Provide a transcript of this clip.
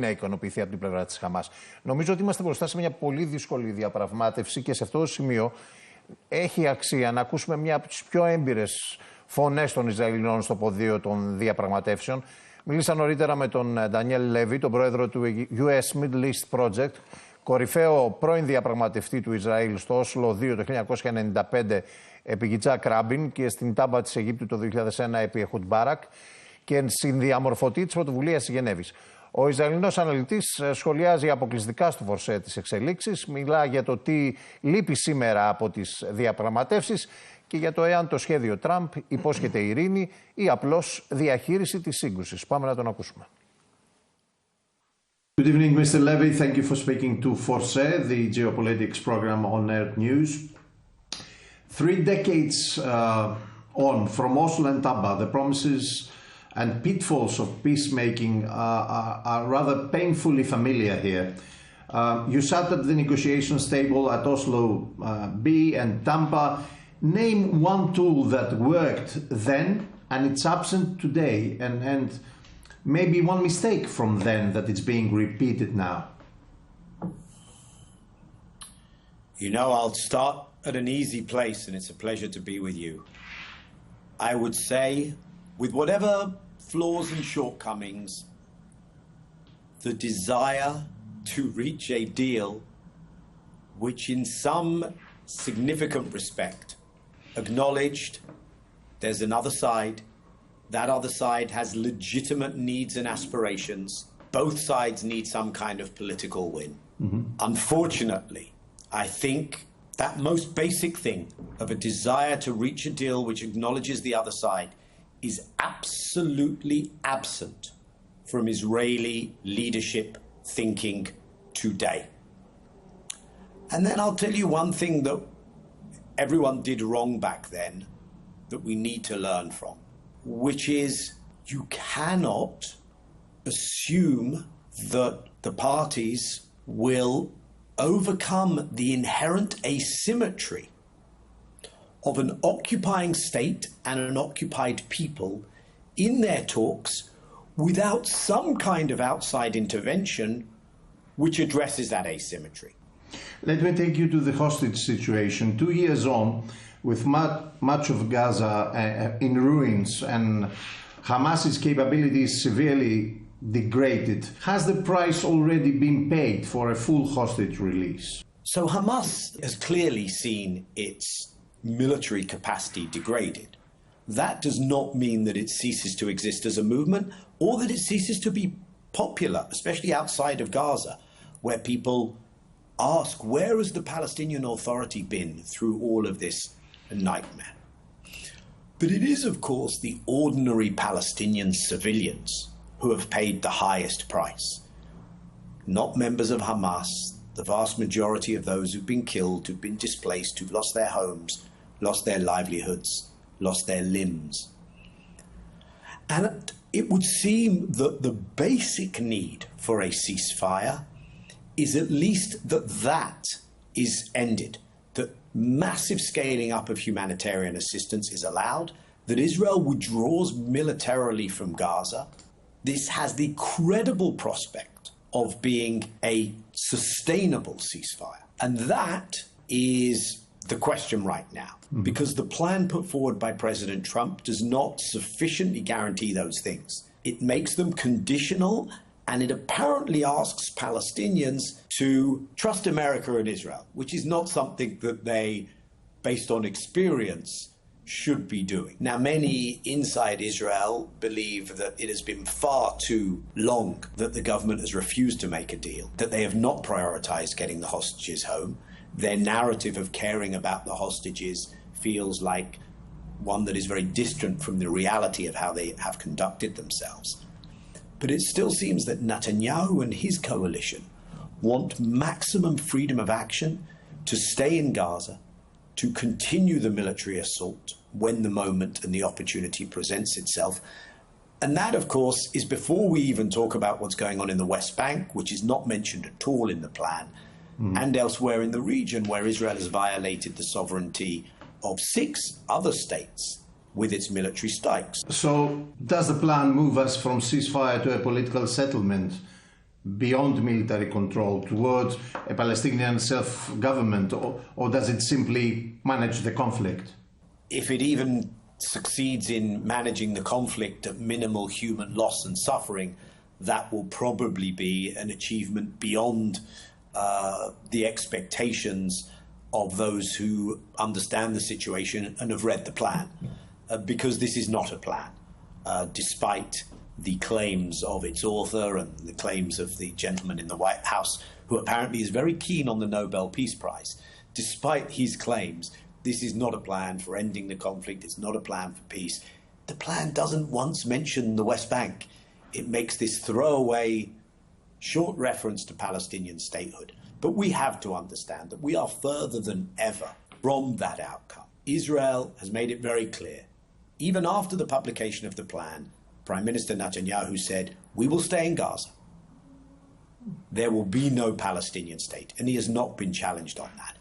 να ικανοποιηθεί από την πλευρά της Χαμάς. Νομίζω ότι είμαστε μπροστά σε μια πολύ δύσκολη διαπραγμάτευση και σε αυτό το σημείο έχει αξία να ακούσουμε μια από τις πιο έμπειρες φωνές των Ισραηλινών στο πεδίο των διαπραγματεύσεων. Μίλησα νωρίτερα με τον Daniel Levy, τον πρόεδρο του US Middle East Project, κορυφαίο πρώην διαπραγματευτή του Ισραήλ στο Oslo II το 1995 επί Γιτσάκ Ράμπιν και στην Taba της Αιγύπτου το 2001 επί Ehud Barak και συνδιαμορφωτή της Πρωτοβουλίας της Γενεύης. Ο Ισραηλινός αναλυτής σχολιάζει αποκλειστικά στο Forcé τις εξελίξεις, μιλά για το τι λείπει σήμερα από τις διαπραγματεύσεις και για το εάν το σχέδιο Τραμπ υπόσχεται ειρήνη ή απλώς διαχείριση της σύγκρουσης. Πάμε να τον ακούσουμε. Good evening, Mr. Levy. Thank you for speaking to Forcé, the geopolitics program on Earth News. 3 decades on, from Oslo and Taba, the promises and pitfalls of peacemaking are rather painfully familiar here. You sat at the negotiations table at Oslo B and Taba. Name one tool that worked then and it's absent today, and maybe one mistake from then that it's being repeated now. You know, I'll start at an easy place, and it's a pleasure to be with you. I would say, with whatever flaws and shortcomings, the desire to reach a deal which in some significant respect acknowledged there's another side, that other side has legitimate needs and aspirations, both sides need some kind of political win. Unfortunately, I think that most basic thing of a desire to reach a deal which acknowledges the other side is absolutely absent from Israeli leadership thinking today. And then I'll tell you one thing that everyone did wrong back then that we need to learn from, which is you cannot assume that the parties will overcome the inherent asymmetry of an occupying state and an occupied people in their talks without some kind of outside intervention which addresses that asymmetry. Let me take you to the hostage situation. 2 years on, with much of Gaza in ruins and Hamas's capabilities severely degraded, has the price already been paid for a full hostage release? So Hamas has clearly seen its military capacity degraded. That does not mean that it ceases to exist as a movement or that it ceases to be popular, especially outside of Gaza, where people ask, where has the Palestinian Authority been through all of this nightmare? But it is, of course, the ordinary Palestinian civilians who have paid the highest price. Not members of Hamas, the vast majority of those who've been killed, who've been displaced, who've lost their homes, lost their livelihoods, lost their limbs. And it would seem that the basic need for a ceasefire is at least that is ended, that massive scaling up of humanitarian assistance is allowed, that Israel withdraws militarily from Gaza. This has the credible prospect of being a sustainable ceasefire. And that is the question right now, because the plan put forward by President Trump does not sufficiently guarantee those things. It makes them conditional, and it apparently asks Palestinians to trust America and Israel, which is not something that they, based on experience, should be doing. Now, many inside Israel believe that it has been far too long that the government has refused to make a deal, that they have not prioritized getting the hostages home. Their narrative of caring about the hostages feels like one that is very distant from the reality of how they have conducted themselves. But it still seems that Netanyahu and his coalition want maximum freedom of action to stay in Gaza, to continue the military assault when the moment and the opportunity presents itself. And that, of course, is before we even talk about what's going on in the West Bank, which is not mentioned at all in the plan, and elsewhere in the region where Israel has violated the sovereignty of 6 other states with its military strikes. So does the plan move us from ceasefire to a political settlement beyond military control towards a Palestinian self-government, or does it simply manage the conflict? If it even succeeds in managing the conflict at minimal human loss and suffering, that will probably be an achievement beyond the expectations of those who understand the situation and have read the plan, because this is not a plan, despite the claims of its author and the claims of the gentleman in the White House, who apparently is very keen on the Nobel Peace Prize. Despite his claims, this is not a plan for ending the conflict, it's not a plan for peace. The plan doesn't once mention the West Bank. It makes this throwaway short reference to Palestinian statehood. But we have to understand that we are further than ever from that outcome. Israel has made it very clear, even after the publication of the plan, Prime Minister Netanyahu said, we will stay in Gaza. There will be no Palestinian state, and he has not been challenged on that.